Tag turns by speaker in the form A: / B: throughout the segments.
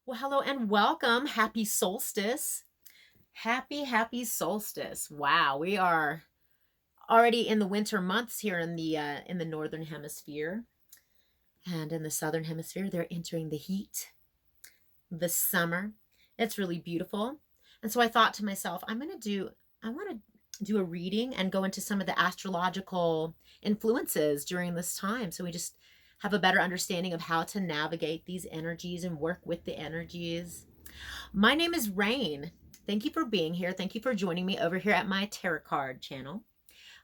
A: Well, hello and welcome. Happy solstice. Happy solstice. Wow, we are already in the winter months here in the northern hemisphere, and in the southern hemisphere they're entering the heat, the summer. It's really beautiful. And so I thought to myself, I want to do a reading and go into some of the astrological influences during this time so we just have a better understanding of how to navigate these energies and work with the energies. My name is Rayne. Thank you for being here. Thank you for joining me over here at my tarot card channel.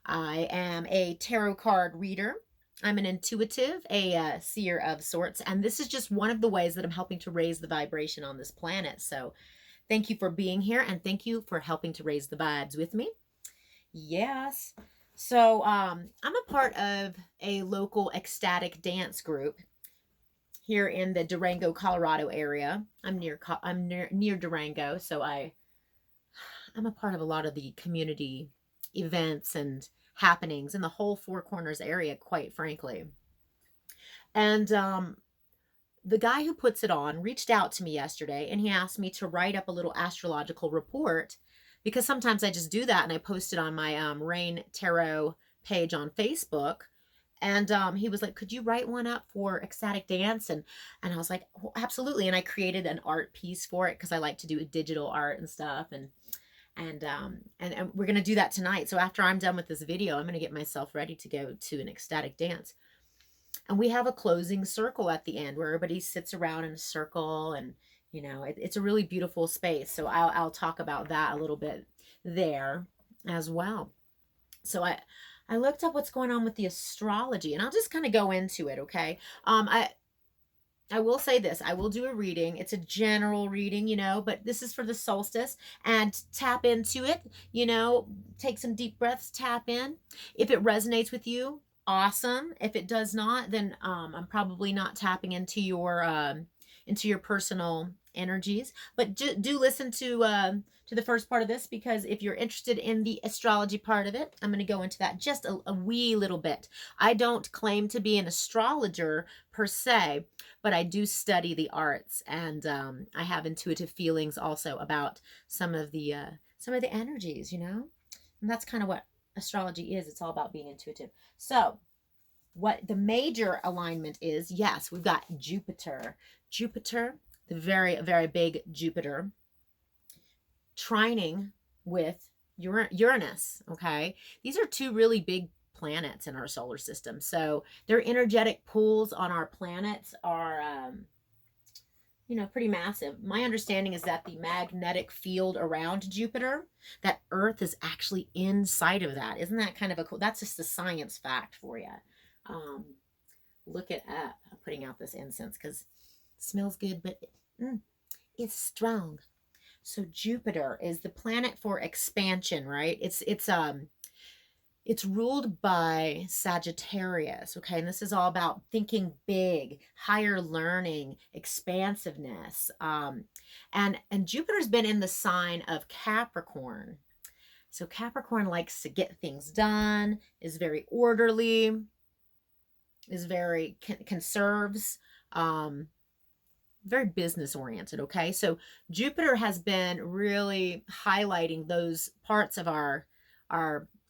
A: I am a tarot card reader. I'm an intuitive, a seer of sorts, and this is just one of the ways that I'm helping to raise the vibration on this planet. So, thank you for being here, and thank you for helping to raise the vibes with me. Yes. So, I'm a part of a local ecstatic dance group here in the Durango, Colorado area. I'm near Durango, so I'm a part of a lot of the community events and happenings in the whole Four Corners area, quite frankly. And the guy who puts it on reached out to me yesterday and he asked me to write up a little astrological report because sometimes I just do that and I post it on my Raynetarot page on Facebook. And he was like, "Could you write one up for ecstatic dance?" And I was like, "Well, absolutely." And I created an art piece for it because I like to do digital art and stuff. And we're gonna do that tonight. So after I'm done with this video, I'm gonna get myself ready to go to an ecstatic dance. And we have a closing circle at the end where everybody sits around in a circle, and it's a really beautiful space. So I'll talk about that a little bit there as well. So I looked up what's going on with the astrology, and I'll just kind of go into it, okay? I will say this. I will do a reading. It's a general reading, but this is for the solstice, and tap into it, take some deep breaths, tap in. If it resonates with you, awesome. If it does not, then I'm probably not tapping into your personal energies. But do listen to the first part of this, because if you're interested in the astrology part of it, I'm going to go into that just a wee little bit. I don't claim to be an astrologer per se, but I do study the arts, and I have intuitive feelings also about some of the energies, and that's kind of what astrology is. It's all about being intuitive. So, what the major alignment is? Yes, we've got Jupiter, the very very big Jupiter, trining with Uranus. Okay, these are two really big planets in our solar system. So their energetic pulls on our planets are, pretty massive. My understanding is that the magnetic field around Jupiter, that Earth is actually inside of that. Isn't that kind of a cool? That's just a science fact for you. Um, Look it up. I'm putting out this incense because it smells good, but it's strong. So Jupiter is the planet for expansion, right? It's ruled by Sagittarius, okay? And this is all about thinking big, higher learning, expansiveness. And Jupiter's been in the sign of Capricorn. So Capricorn likes to get things done, is very orderly, is very conserves, very business oriented. Okay, so Jupiter has been really highlighting those parts of our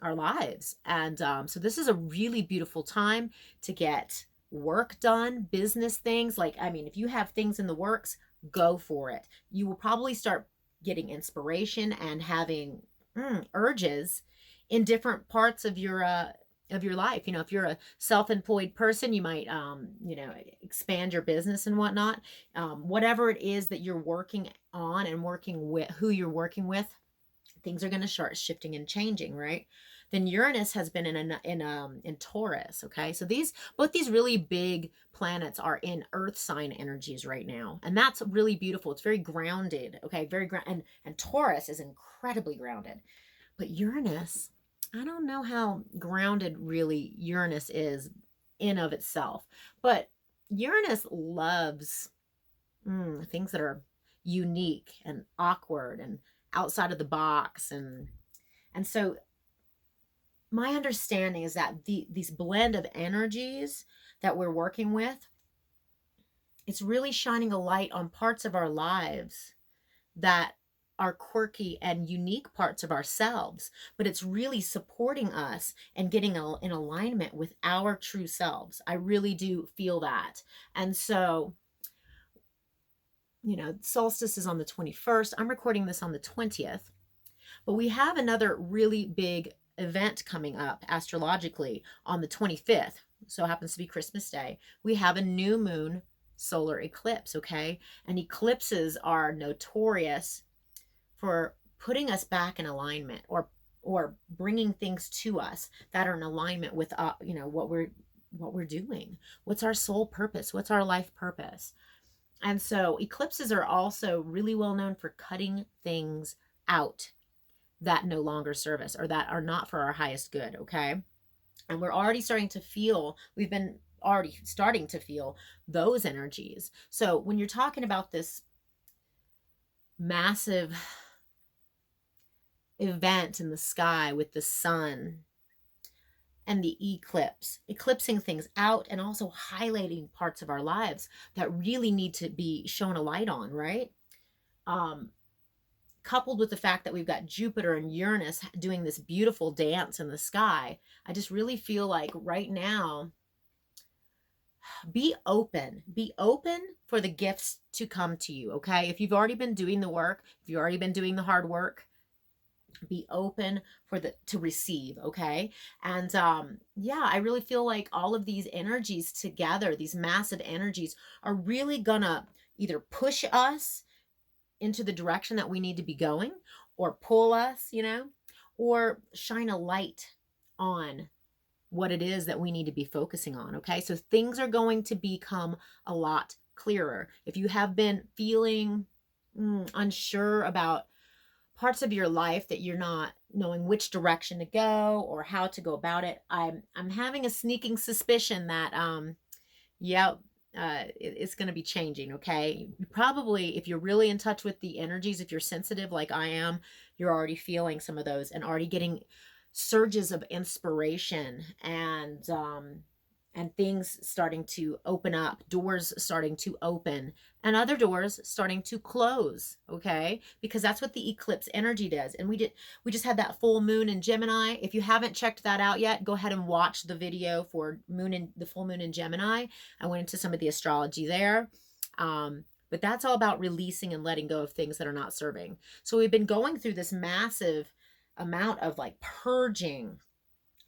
A: lives, and so this is a really beautiful time to get work done, business things. Like, I mean, if you have things in the works, go for it. You will probably start getting inspiration and having urges in different parts of your life. If you're a self-employed person, you might expand your business and whatnot. Whatever it is that you're working on and working with, who you're working with, things are going to start shifting and changing, right? Then Uranus has been in Taurus. Okay, so both these really big planets are in Earth sign energies right now, and that's really beautiful. It's very grounded. Okay, very and Taurus is incredibly grounded, but Uranus, I don't know how grounded really Uranus is in of itself, but Uranus loves things that are unique and awkward and outside of the box, and so my understanding is that these blend of energies that we're working with, It's really shining a light on parts of our lives that are quirky and unique parts of ourselves, but it's really supporting us and getting in alignment with our true selves. I really do feel that. And so, solstice is on the 21st. I'm recording this on the 20th, but we have another really big event coming up astrologically on the 25th. So it happens to be Christmas Day. We have a new moon solar eclipse, okay? And eclipses are notorious for putting us back in alignment, or bringing things to us that are in alignment with what we're doing. What's our soul purpose? What's our life purpose? And so eclipses are also really well known for cutting things out that no longer serve us or that are not for our highest good, okay? And we're already starting to feel, we've been already starting to feel those energies. So when you're talking about this massive event in the sky with the sun and the eclipse, eclipsing things out and also highlighting parts of our lives that really need to be shown a light on, right? Coupled with the fact that we've got Jupiter and Uranus doing this beautiful dance in the sky, I just really feel like right now, be open for the gifts to come to you, okay? If you've already been doing the work, if you've already been doing the hard work, be open to receive, okay? And yeah, I really feel like all of these energies together, these massive energies, are really gonna either push us into the direction that we need to be going, or pull us, or shine a light on what it is that we need to be focusing on, okay? So things are going to become a lot clearer. If you have been feeling unsure about parts of your life that you're not knowing which direction to go or how to go about it, I'm having a sneaking suspicion that it's going to be changing, okay? You probably, if you're really in touch with the energies, if you're sensitive like I am, you're already feeling some of those and already getting surges of inspiration and things starting to open up, doors starting to open, and other doors starting to close, okay? Because that's what the eclipse energy does. And we just had that full moon in Gemini. If you haven't checked that out yet, go ahead and watch the video for the full moon in Gemini. I went into some of the astrology there. But that's all about releasing and letting go of things that are not serving. So we've been going through this massive amount of like purging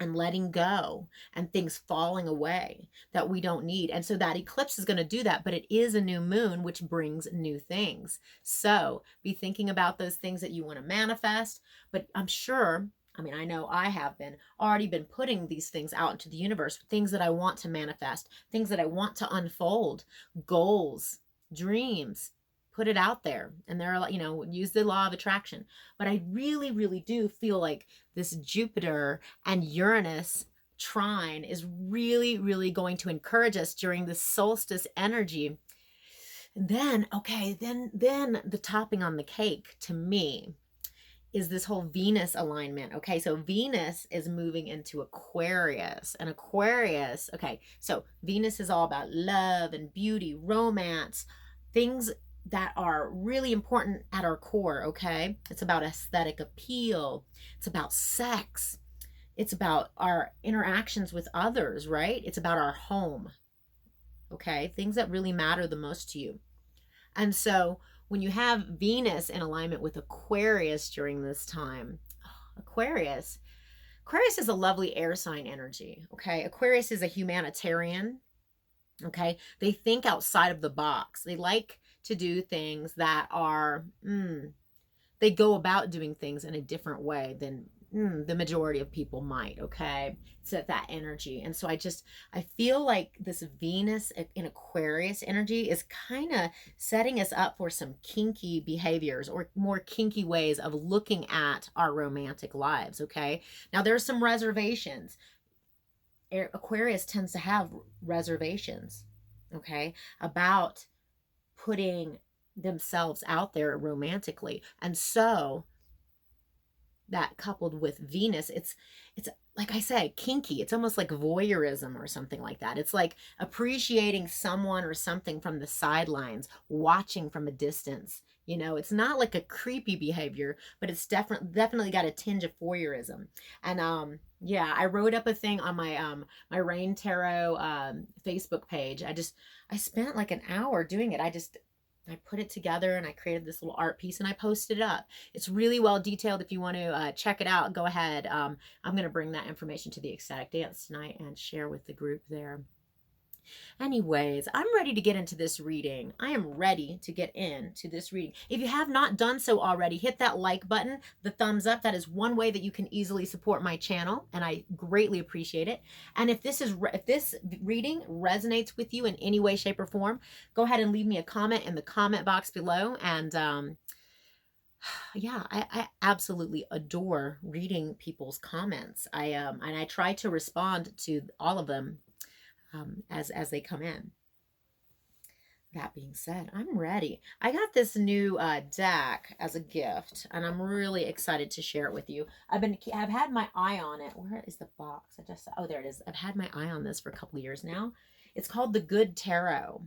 A: and letting go and things falling away that we don't need. And so that eclipse is going to do that, but it is a new moon, which brings new things. So be thinking about those things that you want to manifest. But I'm sure, I know I have already been putting these things out into the universe, things that I want to manifest, things that I want to unfold, goals, dreams. Put it out there, and there are, use the law of attraction. But I really, really do feel like this Jupiter and Uranus trine is really, really going to encourage us during the solstice energy. And then, okay, then the topping on the cake to me is this whole Venus alignment. Okay, so Venus is moving into Aquarius, and Aquarius, okay, so Venus is all about love and beauty, romance, things that are really important at our core, okay? It's about aesthetic appeal. It's about sex. It's about our interactions with others, right? It's about our home, okay? Things that really matter the most to you. And so when you have Venus in alignment with Aquarius during this time, Aquarius is a lovely air sign energy, okay? Aquarius is a humanitarian, okay? They think outside of the box. They like to do things that are, they go about doing things in a different way than the majority of people might, okay? It's that energy. And so I feel like this Venus in Aquarius energy is kind of setting us up for some kinky behaviors or more kinky ways of looking at our romantic lives, okay? Now, there's some reservations. Aquarius tends to have reservations, okay, about putting themselves out there romantically. And so that coupled with Venus, it's like I say, kinky. It's almost like voyeurism or something like that. It's like appreciating someone or something from the sidelines, watching from a distance. You know, it's not like a creepy behavior, but it's definitely got a tinge of voyeurism. And yeah, I wrote up a thing on my Raynetarot Facebook page. I spent like an hour doing it. I put it together and I created this little art piece and I posted it up. It's really well detailed. If you want to check it out, go ahead. I'm going to bring that information to the ecstatic dance tonight and share with the group there. Anyways, I'm ready to get into this reading. I am ready to get into this reading. If you have not done so already, hit that like button, the thumbs up. That is one way that you can easily support my channel, and I greatly appreciate it. And if this reading resonates with you in any way, shape, or form, go ahead and leave me a comment in the comment box below. And yeah, I absolutely adore reading people's comments. And I try to respond to all of them as they come in. That being said, I'm ready. I got this new deck as a gift, and I'm really excited to share it with you. I've had my eye on it. Where is the box? Oh, there it is. I've had my eye on this for a couple of years now. It's called the Good Tarot,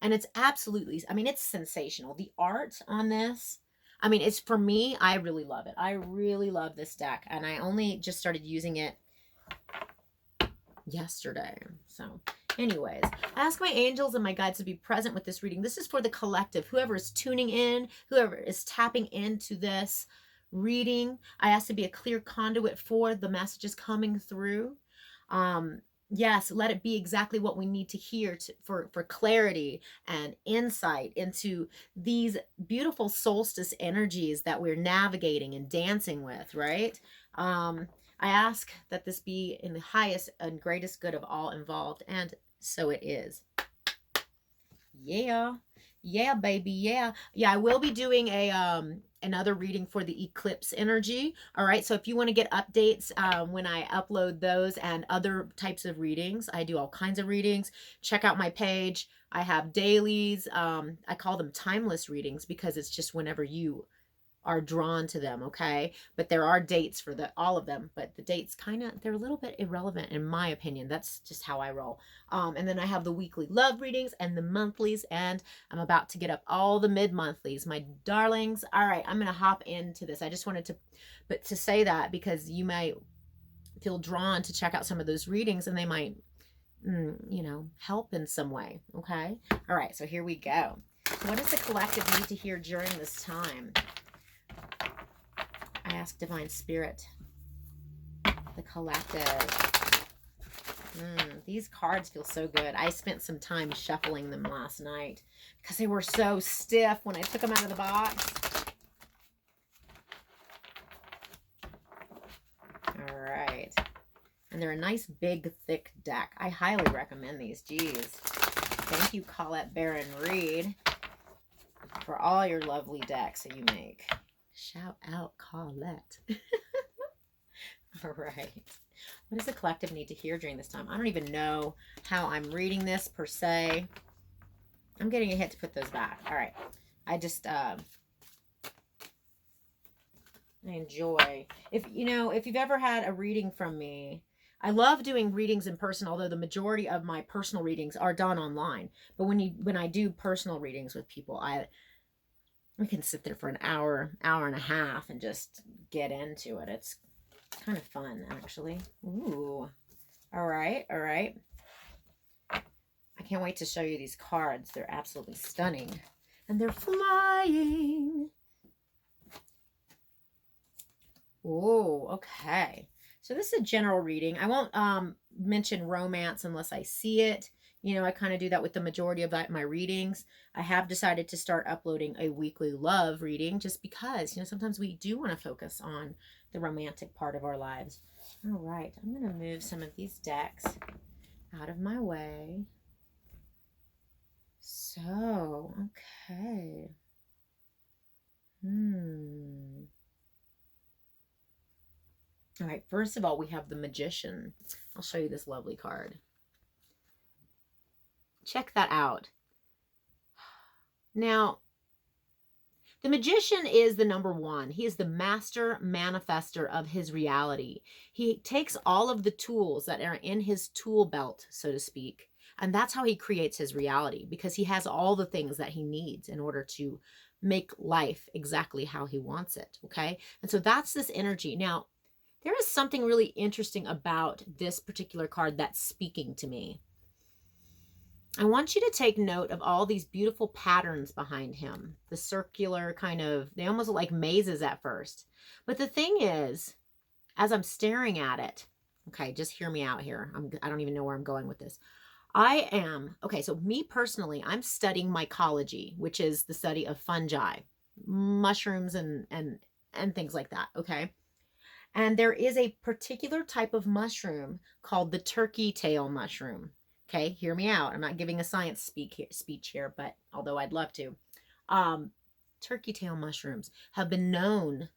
A: and it's absolutely, I mean, it's sensational. The art on this, I mean, it's, for me, I really love it. I really love this deck, and I only just started using it yesterday. So anyways, I ask my angels and my guides to be present with this reading. This is for the collective, whoever is tuning in, whoever is tapping into this reading. I ask to be a clear conduit for the messages coming through. Yes, let it be exactly what we need to hear for clarity and insight into these beautiful solstice energies that we're navigating and dancing with, right? I ask that this be in the highest and greatest good of all involved, and so it is. Yeah. Yeah, baby. Yeah. Yeah, I will be doing another reading for the eclipse energy. All right. So if you want to get updates when I upload those and other types of readings, I do all kinds of readings. Check out my page. I have dailies. I call them timeless readings because it's just whenever you are drawn to them, okay? But there are dates for all of them, but the dates they're a little bit irrelevant in my opinion. That's just how I roll. And then I have the weekly love readings and the monthlies, and I'm about to get up all the mid-monthlies, my darlings. All right, I'm gonna hop into this. I just wanted to say that because you might feel drawn to check out some of those readings and they might, you know, help in some way, okay? All right, so here we go. What does the collective need to hear during this time? I ask Divine Spirit, the collective. These cards feel so good. I spent some time shuffling them last night because they were so stiff when I took them out of the box. All right. And they're a nice, big, thick deck. I highly recommend these. Geez. Thank you, Colette Baron Reed, for all your lovely decks that you make. Shout out, Colette. All right. What does the collective need to hear during this time? I don't even know how I'm reading this per se. I'm getting a hit to put those back. All right. I just, I enjoy. If you've ever had a reading from me, I love doing readings in person, although the majority of my personal readings are done online. But when I do personal readings with people, we can sit there for an hour and a half and just get into it. It's kind of fun, actually. Ooh. All right. All right. I can't wait to show you these cards. They're absolutely stunning. And they're flying. Oh, okay. So this is a general reading. I won't mention romance unless I see it. You know, I kind of do that with the majority of my readings. I have decided to start uploading a weekly love reading just because, you know, sometimes we do want to focus on the romantic part of our lives. All right, I'm going to move some of these decks out of my way. So, okay. All right, first of all, we have the Magician. I'll show you this lovely card. Check that out. Now, The magician is the number one. He is the master manifester of his reality. He takes all of the tools that are in his tool belt, so to speak, and that's how he creates his reality, because he has all the things that he needs in order to make life exactly how he wants it. Okay. And so that's this energy. Now, there is something really interesting about this particular card that's speaking to me. I want you to take note of all these beautiful patterns behind him. The circular kind of, they almost look like mazes at first. But the thing is, as I'm staring at it, okay, just hear me out here. I don't even know where I'm going with this. Okay, so me personally, I'm studying mycology, which is the study of fungi, mushrooms and things like that, okay? And there is a particular type of mushroom called the turkey tail mushroom. Okay, hear me out. I'm not giving a science speech here, but although I'd love to. Turkey tail mushrooms have been known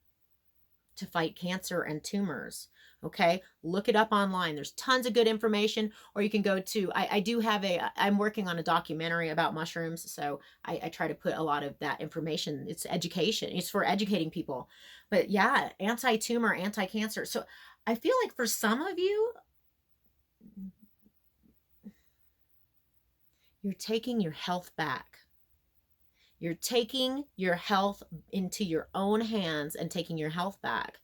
A: to fight cancer and tumors. Okay, look it up online. There's tons of good information, or you can go to, I'm working on a documentary about mushrooms, so I try to put a lot of that information. It's education. It's for educating people. But yeah, anti-tumor, anti-cancer. So I feel like for some of you, you're taking your health back. You're taking your health into your own hands and taking your health back.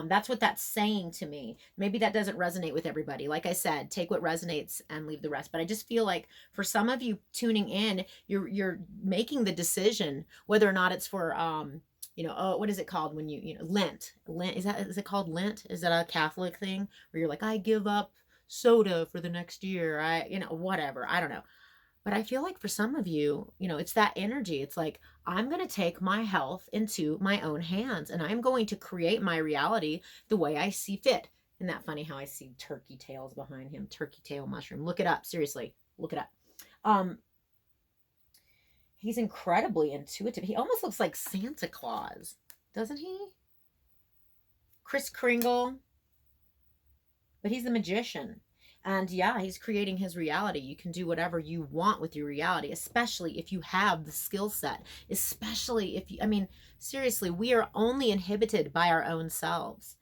A: That's what that's saying to me. Maybe that doesn't resonate with everybody. Like I said, take what resonates and leave the rest. But I just feel like for some of you tuning in, you're making the decision whether or not it's for what is it called when Lent? Lent, is it called Lent? Is that a Catholic thing where you're like, I give up soda for the next year? Whatever. I don't know. But I feel like for some of you, it's that energy. It's like, I'm going to take my health into my own hands and I'm going to create my reality the way I see fit. Isn't that funny how I see turkey tails behind him? Turkey tail mushroom. Look it up. Seriously, look it up. He's incredibly intuitive. He almost looks like Santa Claus, doesn't he? Kris Kringle. But he's the magician. And yeah, he's creating his reality. You can do whatever you want with your reality, especially if you have the skill set, especially if seriously, we are only inhibited by our own selves.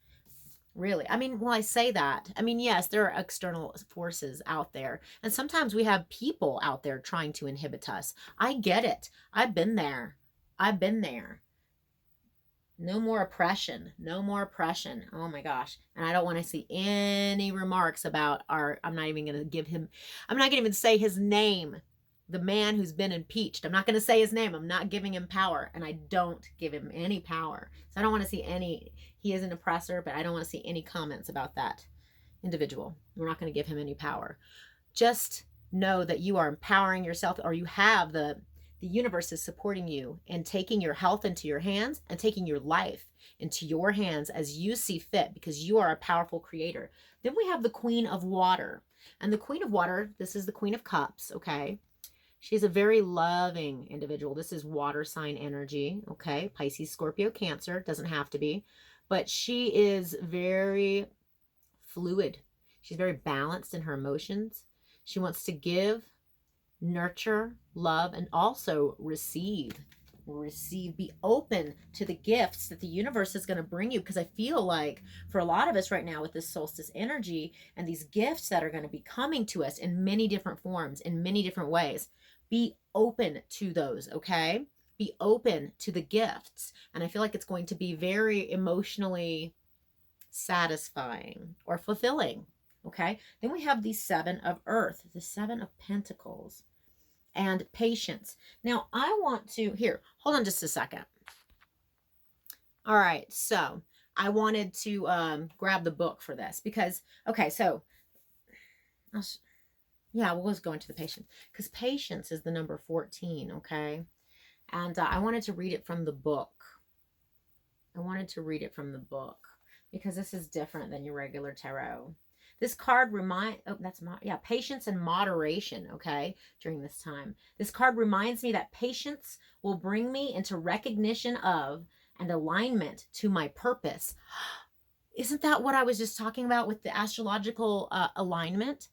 A: Really. I say that. Yes, there are external forces out there. And sometimes we have people out there trying to inhibit us. I get it. I've been there. No more oppression. No more oppression. Oh my gosh. And I don't want to see any remarks about I'm not even going to say his name. The man who's been impeached. I'm not going to say his name. I'm not giving him power. And I don't give him any power. So I don't want to see he is an oppressor, but I don't want to see any comments about that individual. We're not going to give him any power. Just know that you are empowering yourself, or you have the universe is supporting you and taking your health into your hands and taking your life into your hands as you see fit, because you are a powerful creator. Then we have the Queen of Water. And the Queen of Water, this is the Queen of Cups, okay? She's a very loving individual. This is water sign energy, okay? Pisces, Scorpio, Cancer, doesn't have to be. But she is very fluid. She's very balanced in her emotions. She wants to give, nurture, love, and also receive. Be open to the gifts that the universe is going to bring you, because I feel like for a lot of us right now with this solstice energy and these gifts that are going to be coming to us in many different forms, in many different ways, be open to those, okay? Be open to the gifts. And I feel like it's going to be very emotionally satisfying or fulfilling, okay? Then we have the Seven of Earth, the Seven of Pentacles, and patience. Now, I want to, hold on just a second. All right, so I wanted to grab the book for this because, okay, so, we'll just go into the patience, because patience is the number 14, okay? And I wanted to read it from the book. Because this is different than your regular tarot. This card patience and moderation, okay, during this time. This card reminds me that patience will bring me into recognition of and alignment to my purpose. Isn't that what I was just talking about with the astrological alignment?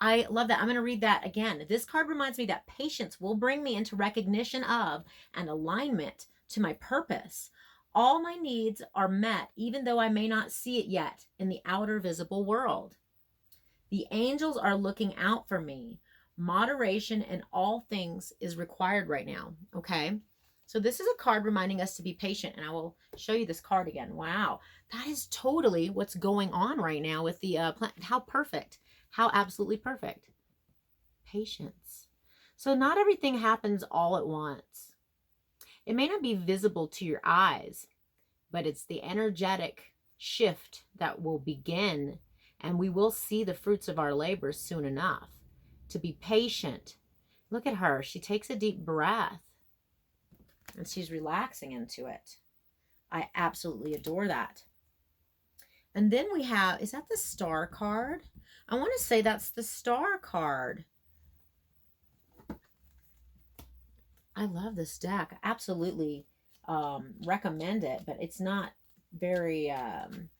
A: I love that. I'm going to read that again. This card reminds me that patience will bring me into recognition of and alignment to my purpose. All my needs are met, even though I may not see it yet in the outer visible world. The angels are looking out for me. Moderation in all things is required right now. Okay. So this is a card reminding us to be patient, and I will show you this card again. Wow. That is totally what's going on right now with the planet. How perfect. How absolutely perfect. Patience. So not everything happens all at once. It may not be visible to your eyes, but it's the energetic shift that will begin, and we will see the fruits of our labor soon enough. To be patient. Look at her. She takes a deep breath and she's relaxing into it. I absolutely adore that. And then we have, is that the Star card? I want to say that's the Star card. I love this deck. Absolutely recommend it, but it's not very,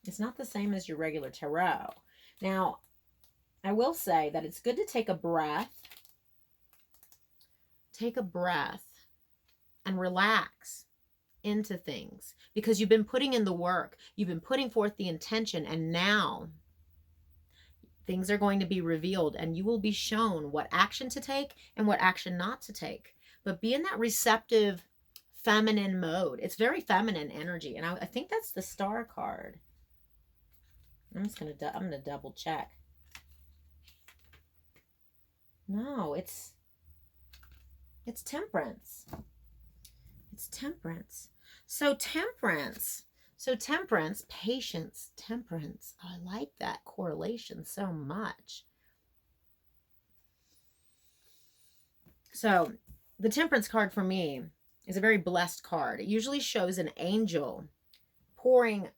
A: it's not the same as your regular tarot. Now, I will say that it's good to take a breath. Take a breath and relax into things, because you've been putting in the work. You've been putting forth the intention, and now things are going to be revealed, and you will be shown what action to take and what action not to take. But be in that receptive feminine mode. It's very feminine energy, and I think that's the Star card. I'm gonna double check. No, it's Temperance. It's Temperance. So Temperance, patience, temperance. I like that correlation so much. So the Temperance card for me is a very blessed card. It usually shows an angel pouring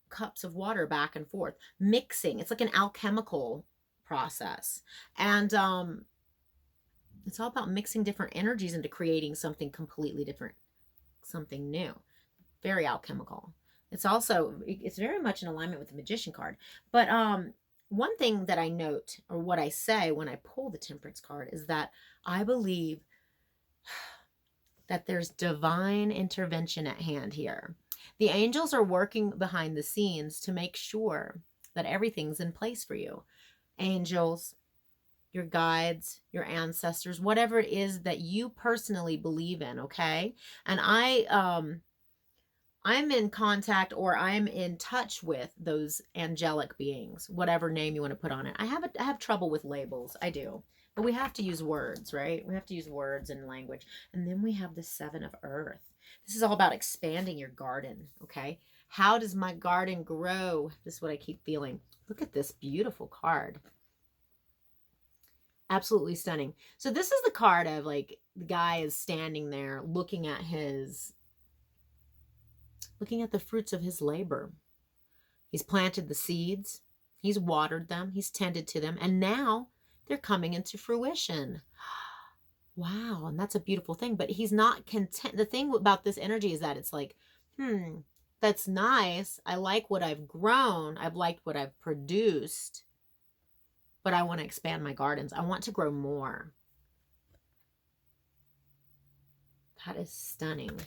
A: cups of water back and forth, mixing. It's like an alchemical process. And it's all about mixing different energies into creating something completely different, something new. Very alchemical. It's very much in alignment with the Magician card. But one thing that I note, or what I say when I pull the Temperance card, is that I believe that there's divine intervention at hand here. The angels are working behind the scenes to make sure that everything's in place for you. Angels, your guides, your ancestors, whatever it is that you personally believe in, okay? And I'm in contact, or I'm in touch with those angelic beings, whatever name you want to put on it. I have trouble with labels. I do. But we have to use words, right? We have to use words and language. And then we have the Seven of Earth. This is all about expanding your garden, okay? How does my garden grow? This is what I keep feeling. Look at this beautiful card. Absolutely stunning. So this is the card of, like, the guy is standing there looking at the fruits of his labor. He's planted the seeds. He's watered them. He's tended to them. And now they're coming into fruition. Wow. And that's a beautiful thing. But he's not content. The thing about this energy is that it's like, that's nice. I like what I've grown. I've liked what I've produced. But I want to expand my gardens. I want to grow more. That is stunning.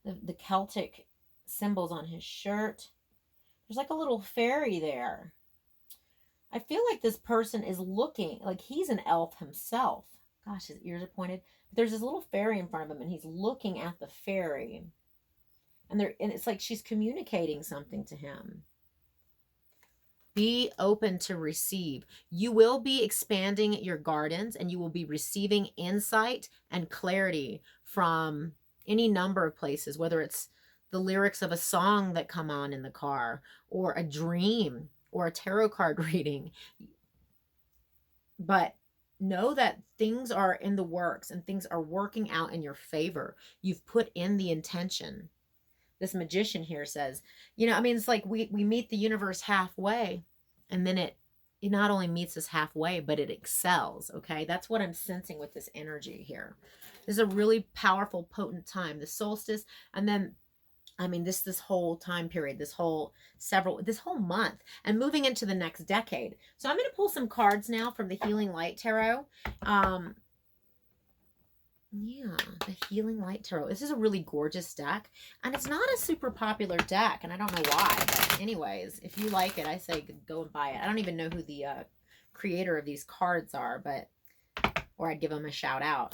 A: The Celtic symbols on his shirt. There's like a little fairy there. I feel like this person is looking, like he's an elf himself. Gosh, his ears are pointed. But there's this little fairy in front of him, and he's looking at the fairy. And it's like she's communicating something to him. Be open to receive. You will be expanding your gardens, and you will be receiving insight and clarity from any number of places, whether it's the lyrics of a song that come on in the car, or a dream, or a tarot card reading. But know that things are in the works, and things are working out in your favor. You've put in the intention. This Magician here says, it's like we meet the universe halfway, and then it not only meets us halfway, but it excels, okay? That's what I'm sensing with this energy here. This is a really powerful, potent time. The solstice, and then, this whole time period, this whole month, and moving into the next decade. So I'm going to pull some cards now from the Healing Light Tarot. Yeah, the Healing Light Tarot. This is a really gorgeous deck, and it's not a super popular deck, and I don't know why, but anyways, if you like it, I say go and buy it. I don't even know who the creator of these cards are, but, or I'd give them a shout out.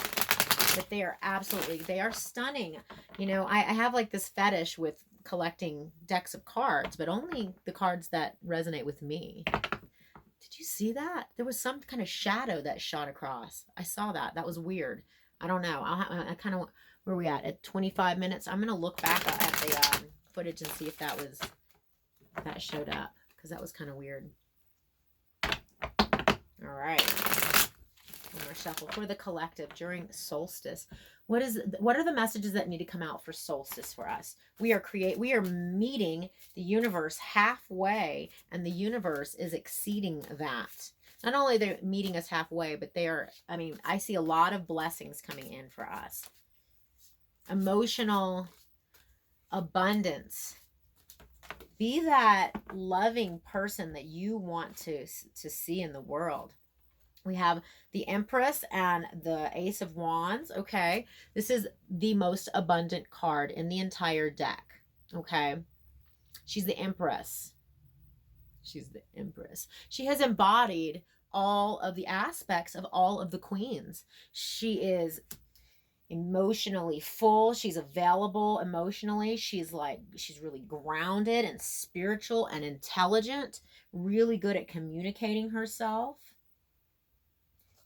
A: But they are absolutely, they are stunning. You know, I have like this fetish with collecting decks of cards, but only the cards that resonate with me. Did you see that? There was some kind of shadow that shot across. I saw that. That was weird. I don't know. I kind of, where are we at 25 minutes? I'm going to look back at the footage and see if that was, that showed up, because that was kind of weird. All right. One more shuffle for the collective during solstice. What are the messages that need to come out for solstice for us? We are meeting the universe halfway, and the universe is exceeding that. Not only they're meeting us halfway, but they are, I mean, I see a lot of blessings coming in for us. Emotional abundance. Be that loving person that you want to see in the world. We have the Empress and the Ace of Wands. Okay. This is the most abundant card in the entire deck. Okay. She's the Empress. She's the Empress. She has embodied all of the aspects of all of the queens. She is emotionally full. She's available emotionally. She's really grounded and spiritual and intelligent, really good at communicating herself.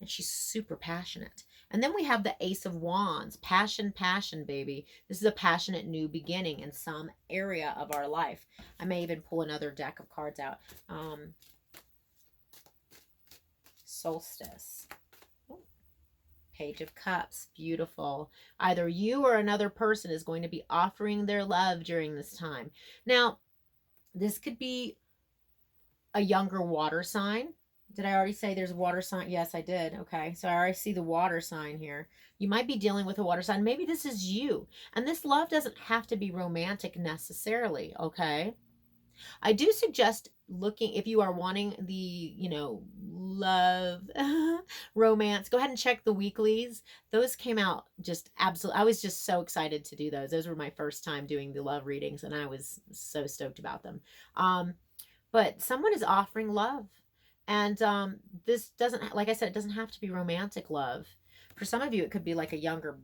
A: And she's super passionate. And then we have the Ace of Wands. Passion, passion, baby. This is a passionate new beginning in some area of our life. I may even pull another deck of cards out. Solstice. Page of Cups. Beautiful. Either you or another person is going to be offering their love during this time. Now, this could be a younger water sign. Did I already say there's a water sign? Yes, I did. Okay, so I already see the water sign here. You might be dealing with a water sign. Maybe this is you. And this love doesn't have to be romantic necessarily, okay? I do suggest looking, if you are wanting the, you know, love, romance, go ahead and check the weeklies. Those came out just absolutely, I was just so excited to do those. Those were my first time doing the love readings, and I was so stoked about them. But someone is offering love. And this doesn't, like I said, it doesn't have to be romantic love. For some of you, it could be like a younger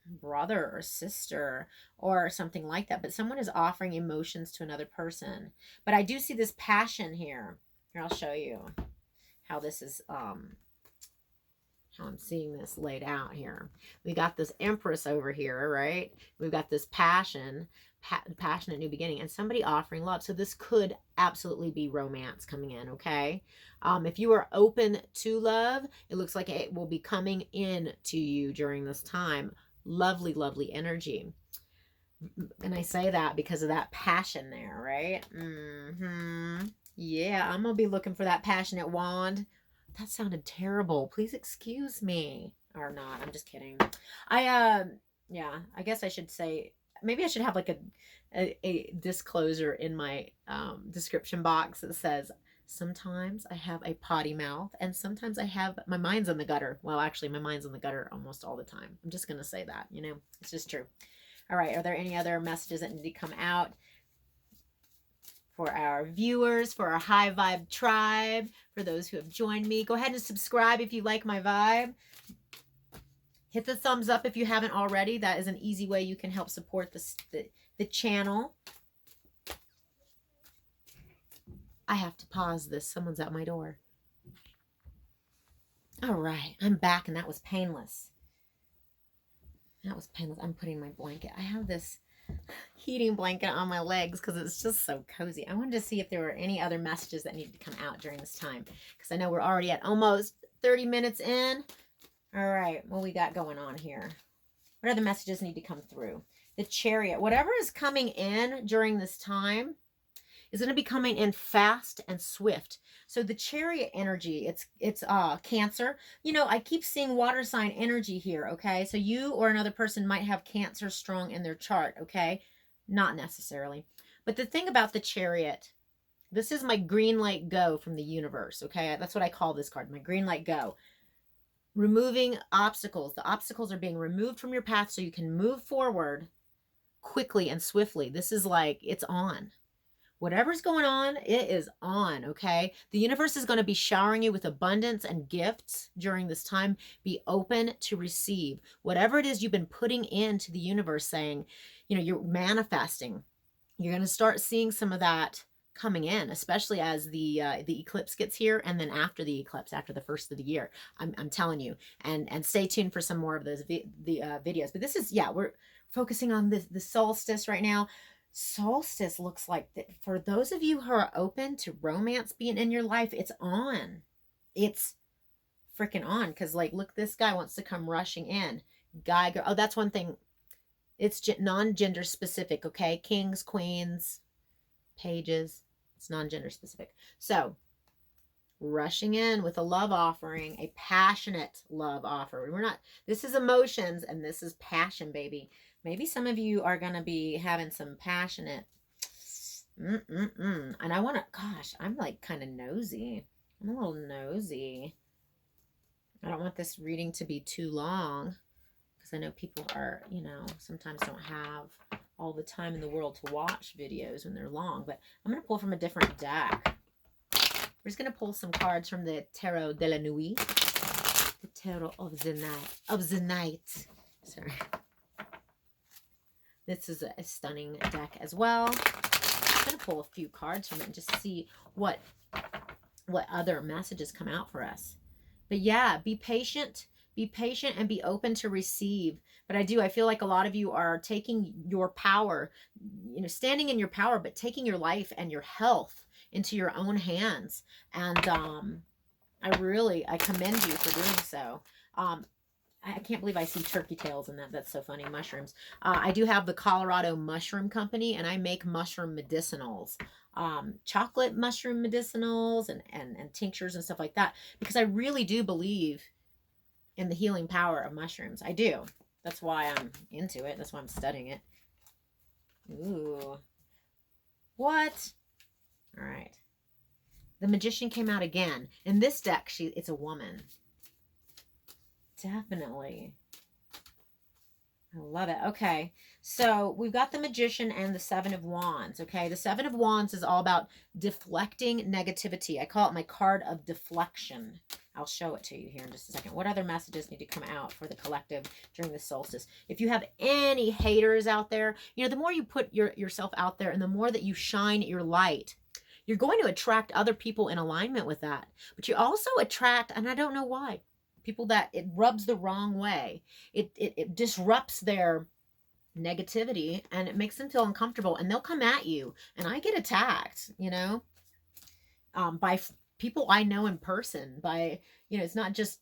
A: brother or sister or something like that. But someone is offering emotions to another person. But I do see this passion here. Here, I'll show you how this is, how I'm seeing this laid out here. We got this Empress over here, right? We've got this passion, passionate new beginning, and somebody offering love. So this could absolutely be romance coming in, okay? If you are open to love, it looks like it will be coming in to you during this time. Lovely, lovely energy. And I say that because of that passion there, right? Yeah, I'm going to be looking for that passionate wand. That sounded terrible. Please excuse me. Or not. I'm just kidding. Yeah, I guess I should say, maybe I should have like a disclosure in my description box that says, sometimes I have a potty mouth, and sometimes I have, my mind's in the gutter. Well, actually, my mind's in the gutter almost all the time. I'm just going to say that, you know, it's just true. All right. Are there any other messages that need to come out for our viewers, for our high vibe tribe, for those who have joined me? Go ahead and subscribe if you like my vibe. Hit the thumbs up if you haven't already. That is an easy way you can help support the channel. I have to pause this. Someone's at my door. All right. I'm back, and that was painless. That was painless. I'm putting my blanket. I have this heating blanket on my legs because it's just so cozy. I wanted to see if there were any other messages that needed to come out during this time, because I know we're already at almost 30 minutes in. All right. What we got going on here? What other messages need to come through? The Chariot. Whatever is coming in during this time is going to be coming in fast and swift. So the Chariot energy, it's Cancer. You know, I keep seeing water sign energy here, okay? So you or another person might have Cancer strong in their chart, okay? Not necessarily. But the thing about the Chariot, this is my green light go from the universe, okay? That's what I call this card, my green light go. removing obstacles. The obstacles are being removed from your path so you can move forward quickly and swiftly. This is like, it's on. Whatever's going on, it is on, okay? The universe is going to be showering you with abundance and gifts during this time. Be open to receive. Whatever it is you've been putting into the universe, saying, you're manifesting. You're going to start seeing some of that coming in, especially as the eclipse gets here, and then after the eclipse, after the first of the year. I'm telling you, and stay tuned for some more of those videos. But this is, we're focusing on the solstice right now. Solstice looks like that for those of you who are open to romance being in your life. It's on. It's freaking on, because like, look, this guy wants to come rushing in. Guy, girl. Oh, that's one thing. It's non-gender specific, okay? Kings, queens, pages. It's non-gender specific. So, rushing in with a love offering, a passionate love offer. This is emotions and this is passion, baby. Maybe some of you are going to be having some passionate, and I want to, gosh, I'm like kind of nosy. I'm a little nosy. I don't want this reading to be too long, because I know people are, sometimes don't have all the time in the world to watch videos when they're long, but I'm going to pull from a different deck. We're just going to pull some cards from the Tarot de la Nuit. The Tarot of the Night. Sorry. This is a stunning deck as well. I'm going to pull a few cards from it and just see what other messages come out for us. But yeah, be patient. Be patient and be open to receive. But I feel like a lot of you are taking your power, standing in your power, but taking your life and your health into your own hands. And I commend you for doing so. I can't believe I see turkey tails in that. That's so funny. Mushrooms. I do have the Colorado Mushroom Company, and I make mushroom medicinals. Chocolate mushroom medicinals and tinctures and stuff like that, because I really do believe in the healing power of mushrooms. I do. That's why I'm into it. That's why I'm studying it. Ooh. What? All right. The Magician came out again. In this deck, it's a woman. Definitely. I love it. Okay. So we've got the Magician and the Seven of Wands. Okay. The Seven of Wands is all about deflecting negativity. I call it my card of deflection. I'll show it to you here in just a second. What other messages need to come out for the collective during the solstice? If you have any haters out there, the more you put yourself out there and the more that you shine your light, you're going to attract other people in alignment with that. But you also attract, and I don't know why, people that it rubs the wrong way. It disrupts their negativity and it makes them feel uncomfortable, and they'll come at you. And I get attacked, by people I know in person, by, it's not just,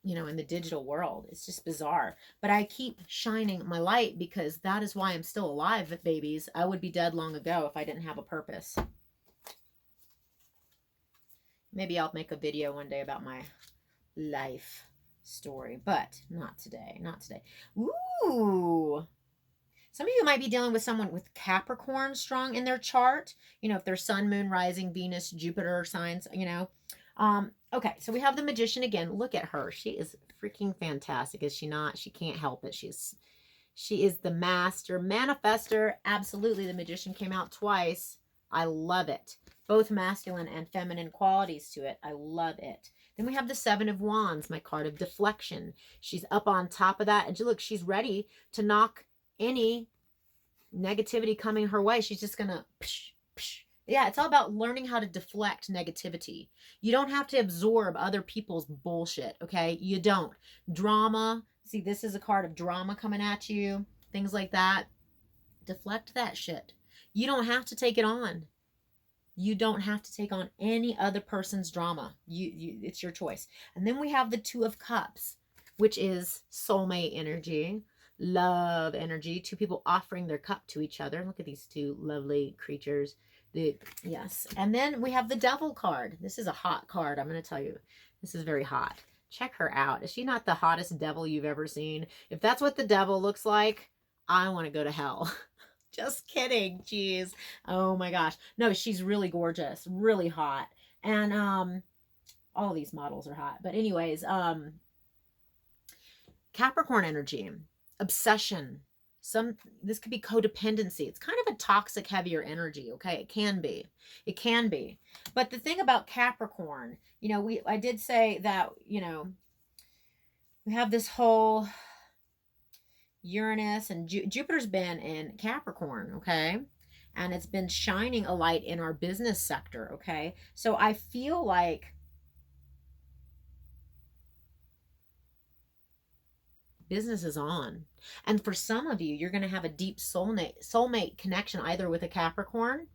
A: in the digital world. It's just bizarre. But I keep shining my light, because that is why I'm still alive, babies. I would be dead long ago if I didn't have a purpose. Maybe I'll make a video one day about my life story, but not today. Not today. Ooh. Some of you might be dealing with someone with Capricorn strong in their chart. If they're Sun, Moon, Rising, Venus, Jupiter signs, Okay, so we have the Magician again. Look at her. She is freaking fantastic, is she not? She can't help it. She is the master manifester. Absolutely. The Magician came out twice. I love it. Both masculine and feminine qualities to it. I love it. Then we have the Seven of Wands, my card of deflection. She's up on top of that. And look, she's ready to knock any negativity coming her way. She's just going to, yeah, it's all about learning how to deflect negativity. You don't have to absorb other people's bullshit, okay? You don't. Drama. See, this is a card of drama coming at you. Things like that. Deflect that shit. You don't have to take it on. You don't have to take on any other person's drama. It's your choice. And then we have the Two of Cups, which is soulmate energy, love energy, two people offering their cup to each other. Look at these two lovely creatures. Yes. And then we have the Devil card. This is a hot card. I'm going to tell you, this is very hot. Check her out. Is she not the hottest devil you've ever seen? If that's what the devil looks like, I want to go to hell. Just kidding. Jeez. Oh my gosh. No, she's really gorgeous, really hot. And all these models are hot. But anyways, Capricorn energy, obsession. This could be codependency. It's kind of a toxic, heavier energy, okay? It can be. It can be. But the thing about Capricorn, I did say that, we have this whole Uranus and Jupiter's been in Capricorn, okay? And it's been shining a light in our business sector, okay? So I feel like business is on. And for some of you, you're going to have a deep soulmate connection, either with a Capricorn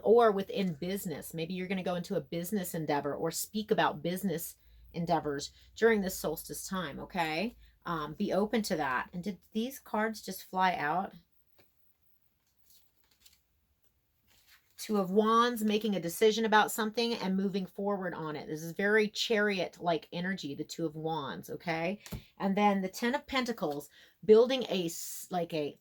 A: or within business. Maybe you're going to go into a business endeavor or speak about business endeavors during this solstice time, okay? Be open to that. And did these cards just fly out? Two of Wands, making a decision about something and moving forward on it. This is very chariot-like energy, the Two of Wands, okay? And then the Ten of Pentacles, building a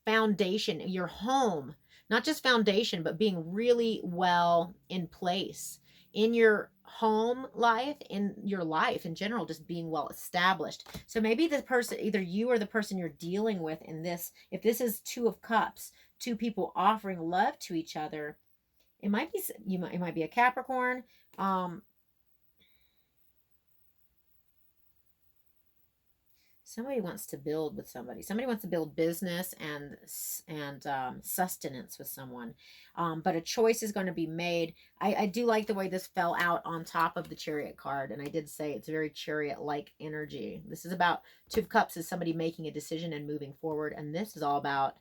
A: foundation, your home, not just foundation, but being really well in place in your home life, in your life in general, just being well established. So maybe the person, either you or the person you're dealing with in this, if this is Two of Cups, two people offering love to each other, it might be it might be a Capricorn. Somebody wants to build with somebody. Somebody wants to build business and sustenance with someone. But a choice is going to be made. I do like the way this fell out on top of the Chariot card. And I did say it's very Chariot-like energy. This is about Two of Cups is somebody making a decision and moving forward. And this is all about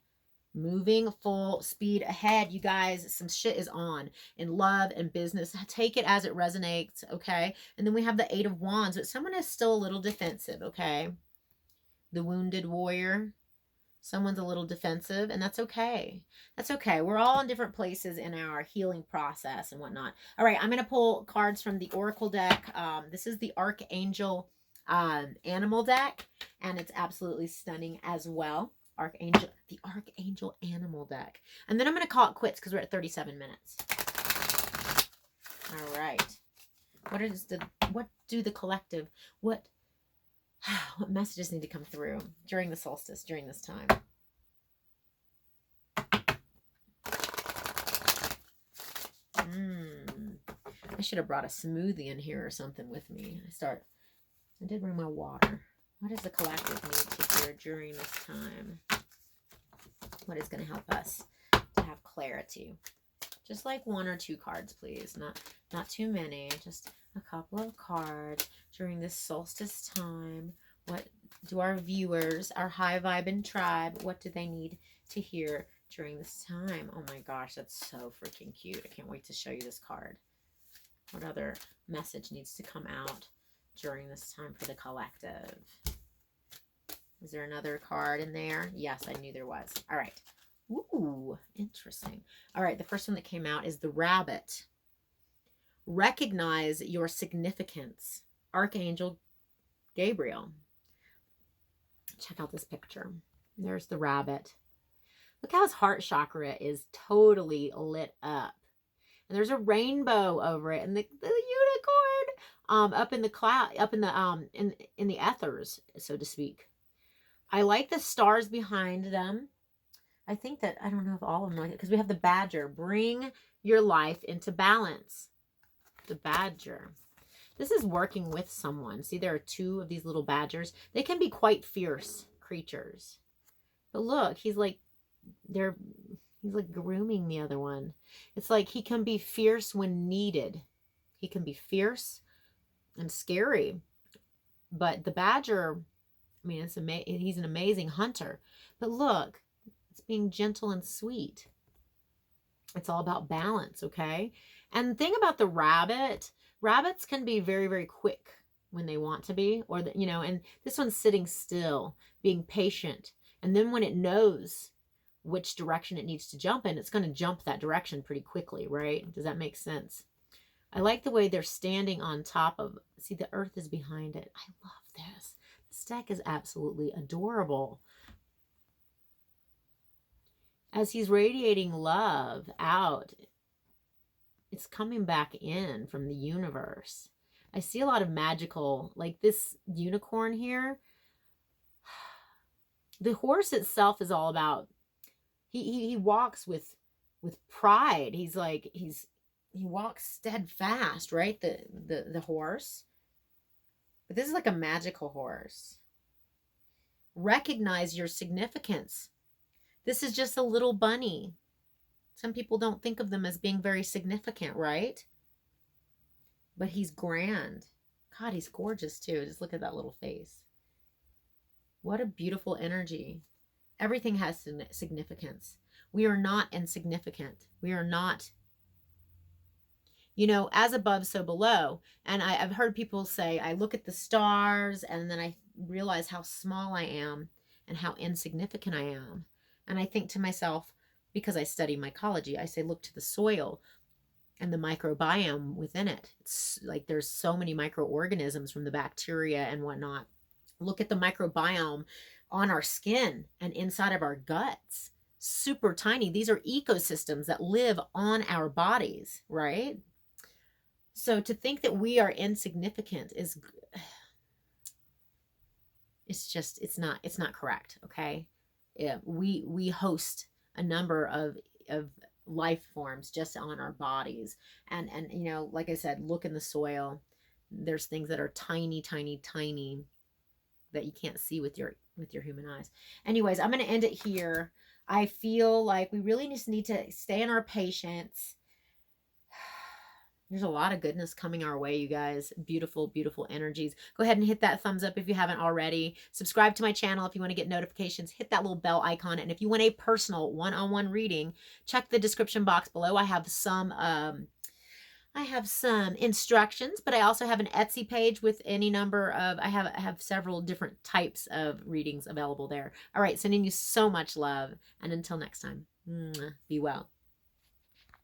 A: moving full speed ahead. You guys, some shit is on in love and business. Take it as it resonates, okay? And then we have the Eight of Wands, but someone is still a little defensive, okay? The wounded warrior. Someone's a little defensive, and that's okay. That's okay. We're all in different places in our healing process and whatnot. All right, I'm going to pull cards from the Oracle deck. This is the Archangel Animal deck, and it's absolutely stunning as well. The Archangel Animal deck. And then I'm going to call it quits because we're at 37 minutes. All right. What do the collective, what messages need to come through during the solstice, during this time? I should have brought a smoothie in here or something with me. I did bring my water. What does the collective need to hear during this time? What is going to help us to have clarity? Just like one or two cards, please. Not too many. Just a couple of cards during this solstice time. What do our viewers, our high vibing tribe, what do they need to hear during this time? Oh my gosh, that's so freaking cute. I can't wait to show you this card. What other message needs to come out during this time for the collective? Is there another card in there? Yes, I knew there was. All right. Ooh, interesting. All right, the first one that came out is the Rabbit. Recognize your significance. Archangel Gabriel. Check out this picture. There's the rabbit. Look how his heart chakra is totally lit up. And there's a rainbow over it, and the unicorn up in the cloud, up in the in the ethers, so to speak. I like the stars behind them. I think that, I don't know if all of them like it, because we have the badger. Bring your life into balance. The badger. This is working with someone. See, there are two of these little badgers. They can be quite fierce creatures. But look, he's like grooming the other one. It's like he can be fierce when needed. He can be fierce and scary. But the badger, I mean, he's an amazing hunter. But look, it's being gentle and sweet. It's all about balance, okay? And the thing about the rabbit, rabbits can be very, very quick when they want to be, or and this one's sitting still, being patient. And then when it knows which direction it needs to jump in, it's going to jump that direction pretty quickly, right? Does that make sense? I like the way they're standing on top of, see, the earth is behind it. I love this. This deck is absolutely adorable. As he's radiating love out, it's coming back in from the universe. I see a lot of magical, like this unicorn here. The horse itself is all about, he walks with pride. He's like, he walks steadfast, right? The horse. But this is like a magical horse. Recognize your significance. This is just a little bunny. Some people don't think of them as being very significant, right? But he's grand. God, he's gorgeous too. Just look at that little face. What a beautiful energy. Everything has significance. We are not insignificant. We are not, as above, so below. And I've heard people say, I look at the stars and then I realize how small I am and how insignificant I am. And I think to myself, because I study mycology, I say, look to the soil and the microbiome within it. It's like there's so many microorganisms, from the bacteria and whatnot. Look at the microbiome on our skin and inside of our guts. Super tiny. These are ecosystems that live on our bodies, right? So to think that we are insignificant is, it's not correct. Okay. Yeah, we host a number of life forms just on our bodies. And like I said, look in the soil. There's things that are tiny, tiny, tiny that you can't see with your human eyes. Anyways, I'm going to end it here. I feel like we really just need to stay in our patience. There's a lot of goodness coming our way, you guys. Beautiful, beautiful energies. Go ahead and hit that thumbs up if you haven't already. Subscribe to my channel if you want to get notifications. Hit that little bell icon. And if you want a personal one-on-one reading, check the description box below. I have some instructions, but I also have an Etsy page with any number of, I have several different types of readings available there. All right, sending you so much love. And until next time, be well.